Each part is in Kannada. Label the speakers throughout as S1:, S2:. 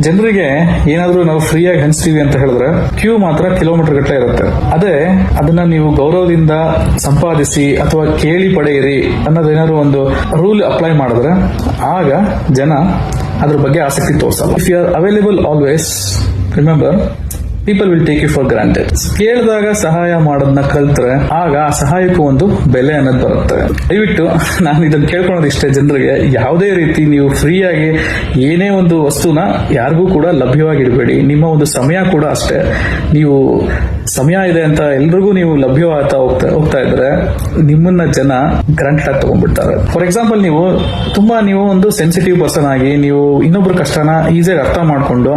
S1: ಜನರಿಗೆ ಏನಾದ್ರೂ ನಾವು ಫ್ರೀಯಾಗಿ ಹಂಚ್ತೀವಿ ಅಂತ ಹೇಳಿದ್ರೆ ಕ್ಯೂ ಮಾತ್ರ ಕಿಲೋಮೀಟರ್ ಗಟ್ಟಲೆ ಇರುತ್ತೆ. ಅದೇ ಅದನ್ನ ನೀವು ಗೌರವದಿಂದ ಸಂಪಾದಿಸಿ ಅಥವಾ ಕೇಳಿ ಪಡೆಯಿರಿ ಅನ್ನೋದೇನಾದ್ರು ಒಂದು ರೂಲ್ ಅಪ್ಲೈ ಮಾಡಿದ್ರೆ ಆಗ ಜನ ಅದ್ರ ಬಗ್ಗೆ ಆಸಕ್ತಿ ತೋರಿಸಲ್ಲ. If you are available always, remember, people will take you for granted. ಕೇಳಿದಾಗ ಸಹಾಯ ಮಾಡೋದನ್ನ ಕಲ್ತ್ರೆ ಆಗ ಆ ಸಹಾಯಕ್ಕೂ ಒಂದು ಬೆಲೆ ಅನ್ನೋದು ಬರುತ್ತೆ. ದಯವಿಟ್ಟು ನಾನು ಇದನ್ನ ಕೇಳ್ಕೊಳೋದು ಇಷ್ಟೇ, ಜನರಿಗೆ ಯಾವುದೇ ರೀತಿ ನೀವು ಫ್ರೀಯಾಗಿ ಏನೇ ಒಂದು ವಸ್ತುನ ಯಾರಿಗೂ ಕೂಡ ಲಭ್ಯವಾಗಿಡಬೇಡಿ. ನಿಮ್ಮ ಒಂದು ಸಮಯ ಕೂಡ ಅಷ್ಟೇ. ನೀವು ಸಮಯ ಇದೆ ಅಂತ ಎಲ್ರಿಗೂ ನೀವು ಲಭ್ಯವಾಗ್ತಾ ಹೋಗ್ತಾ ಇದ್ರೆ ನಿಮ್ಮನ್ನ ಜನ ಗ್ರಾಂಟೆಡ್ ಆಗಿ ತಗೊಂಡ್ಬಿಡ್ತಾರೆ. ಫಾರ್ ಎಕ್ಸಾಂಪಲ್, ನೀವು ಒಂದು ಸೆನ್ಸಿಟಿವ್ ಪರ್ಸನ್ ಆಗಿ ನೀವು ಇನ್ನೊಬ್ರ ಕಷ್ಟನ ಈಸಿಯಾಗಿ ಅರ್ಥ ಮಾಡ್ಕೊಂಡು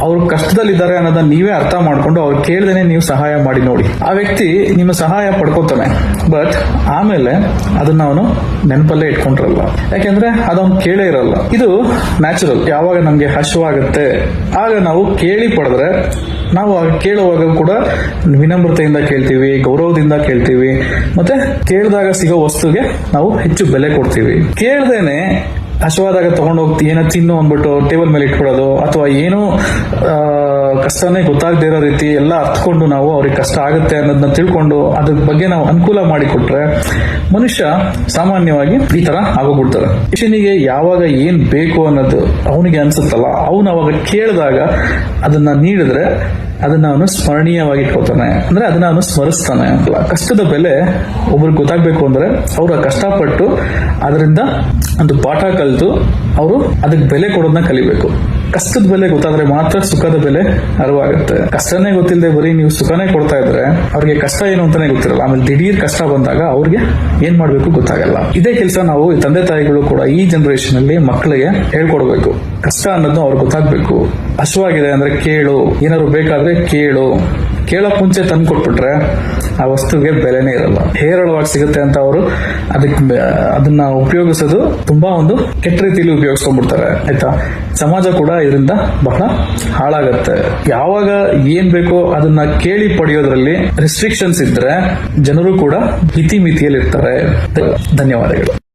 S1: ಅವ್ರು ಕಷ್ಟದಲ್ಲಿದ್ದಾರೆ ಅನ್ನೋದನ್ನ ನೀವೇ ಅರ್ಥ ಮಾಡ್ಕೊಂಡು ಅವ್ರು ಕೇಳ್ದೇನೆ ನೀವು ಸಹಾಯ ಮಾಡಿ ನೋಡಿ. ಆ ವ್ಯಕ್ತಿ ನಿಮ್ಮ ಸಹಾಯ ಪಡ್ಕೋತಾನೆ, ಬಟ್ ಆಮೇಲೆ ಅದನ್ನ ಅವನು ನೆನಪಲ್ಲೇ ಇಟ್ಕೊಂಡಿರಲ್ಲ. ಯಾಕೆಂದ್ರೆ ಅದವನು ಕೇಳೇ ಇರಲ್ಲ. ಇದು ನ್ಯಾಚುರಲ್. ಯಾವಾಗ ನಮ್ಗೆ ಹಶ್ವಾಗುತ್ತೆ ಆಗ ನಾವು ಕೇಳಿ ಪಡೆದ್ರೆ ನಾವು ಕೇಳುವಾಗ ಕೂಡ ವಿನಮ್ರತೆಯಿಂದ ಕೇಳ್ತೀವಿ, ಗೌರವದಿಂದ ಕೇಳ್ತೀವಿ, ಮತ್ತೆ ಕೇಳಿದಾಗ ಸಿಗೋ ವಸ್ತುಗೆ ನಾವು ಹೆಚ್ಚು ಬೆಲೆ ಕೊಡ್ತೀವಿ. ಕೇಳ್ದೇನೆ ಹಶ್ವಾದಾಗ ತಗೊಂಡೋಗ್ತಿ ಏನೋ ತಿನ್ನು ಅಂದ್ಬಿಟ್ಟು ಟೇಬಲ್ ಮೇಲೆ ಇಟ್ಕೊಳ್ಳೋದು ಅಥವಾ ಏನೋ ಕಷ್ಟನೇ ಗೊತ್ತಾಗದೇ ಇರೋ ರೀತಿ ಎಲ್ಲ ಅರ್ಥಕೊಂಡು ನಾವು ಅವ್ರಿಗೆ ಕಷ್ಟ ಆಗುತ್ತೆ ಅನ್ನೋದನ್ನ ತಿಳ್ಕೊಂಡು ಅದ್ರ ಬಗ್ಗೆ ನಾವು ಅನುಕೂಲ ಮಾಡಿಕೊಟ್ರೆ ಮನುಷ್ಯ ಸಾಮಾನ್ಯವಾಗಿ ಈ ತರ ಆಗೋಗ್ಬಿಡ್ತಾರೆ. ಮನುಷ್ಯನಿಗೆ ಯಾವಾಗ ಏನ್ ಬೇಕು ಅನ್ನೋದು ಅವನಿಗೆ ಅನ್ಸುತ್ತಲ್ಲ, ಅವನು ಅವಾಗ ಕೇಳಿದಾಗ ಅದನ್ನ ನೀಡಿದ್ರೆ ಅದನ್ನ ಅವನು ಸ್ಮರಣೀಯವಾಗಿ ಇಟ್ಕೋತಾನೆ, ಅಂದ್ರೆ ಅದನ್ನ ಅವನು ಸ್ಮರಿಸ್ತಾನೆ. ಕಷ್ಟದ ಬೆಲೆ ಒಬ್ರಿಗೆ ಗೊತ್ತಾಗ್ಬೇಕು ಅಂದ್ರೆ ಅವರು ಕಷ್ಟಪಟ್ಟು ಅದರಿಂದ ಒಂದು ಪಾಠ ಕಲಿತು ಅವರು ಅದಕ್ಕೆ ಬೆಲೆ ಕೊಡೋದನ್ನ ಕಲಿಬೇಕು. ಕಷ್ಟದ ಬೆಲೆ ಗೊತ್ತಾದ್ರೆ ಮಾತ್ರ ಸುಖದ ಬೆಲೆ ಅರಿವಾಗುತ್ತೆ. ಕಷ್ಟನೇ ಗೊತ್ತಿಲ್ಲದೆ ಬರೀ ನೀವು ಸುಖನೇ ಕೊಡ್ತಾ ಇದ್ರೆ ಅವ್ರಿಗೆ ಕಷ್ಟ ಏನು ಅಂತಾನೆ ಗೊತ್ತಿರಲ್ಲ. ಆಮೇಲೆ ದಿಢೀರ್ ಕಷ್ಟ ಬಂದಾಗ ಅವ್ರಿಗೆ ಏನ್ ಮಾಡ್ಬೇಕು ಗೊತ್ತಾಗಲ್ಲ. ಇದೇ ಕೆಲಸ ನಾವು ತಂದೆ ತಾಯಿಗಳು ಕೂಡ ಈ ಜನರೇಷನ್ ಅಲ್ಲಿ ಮಕ್ಕಳಿಗೆ ಹೇಳ್ಕೊಡ್ಬೇಕು. ಕಷ್ಟ ಅನ್ನೋದು ಅವ್ರಿಗೆ ಗೊತ್ತಾಗ್ಬೇಕು. ಹಶ್ವಾಗಿದೆ ಅಂದ್ರೆ ಕೇಳು, ಏನಾದ್ರು ಬೇಕಾದ್ರೆ ಕೇಳಕ್ ಮುಂಚೆ ತಂದು ಕೊಟ್ಬಿಟ್ರೆ ಆ ವಸ್ತುಗೆ ಬೆಲೆನೇ ಇರಲ್ಲ. ಹೇರಳವಾಗಿ ಸಿಗುತ್ತೆ ಅಂತ ಅವರು ಅದನ್ನ ಉಪಯೋಗಿಸೋದು ತುಂಬಾ ಒಂದು ಕೆಟ್ಟ ರೀತಿಯಲ್ಲಿ ಉಪಯೋಗಿಸ್ಕೊಂಡ್ಬಿಡ್ತಾರೆ. ಆಯ್ತಾ, ಸಮಾಜ ಕೂಡ ಇದರಿಂದ ಬಹಳ ಹಾಳಾಗತ್ತೆ. ಯಾವಾಗ ಏನ್ ಬೇಕೋ ಅದನ್ನ ಕೇಳಿ ಪಡೆಯೋದ್ರಲ್ಲಿ ರೆಸ್ಟ್ರಿಕ್ಷನ್ಸ್ ಇದ್ರೆ ಜನರು ಕೂಡ ಮಿತಿಯಲ್ಲಿ ಇರ್ತಾರೆ. ಧನ್ಯವಾದಗಳು.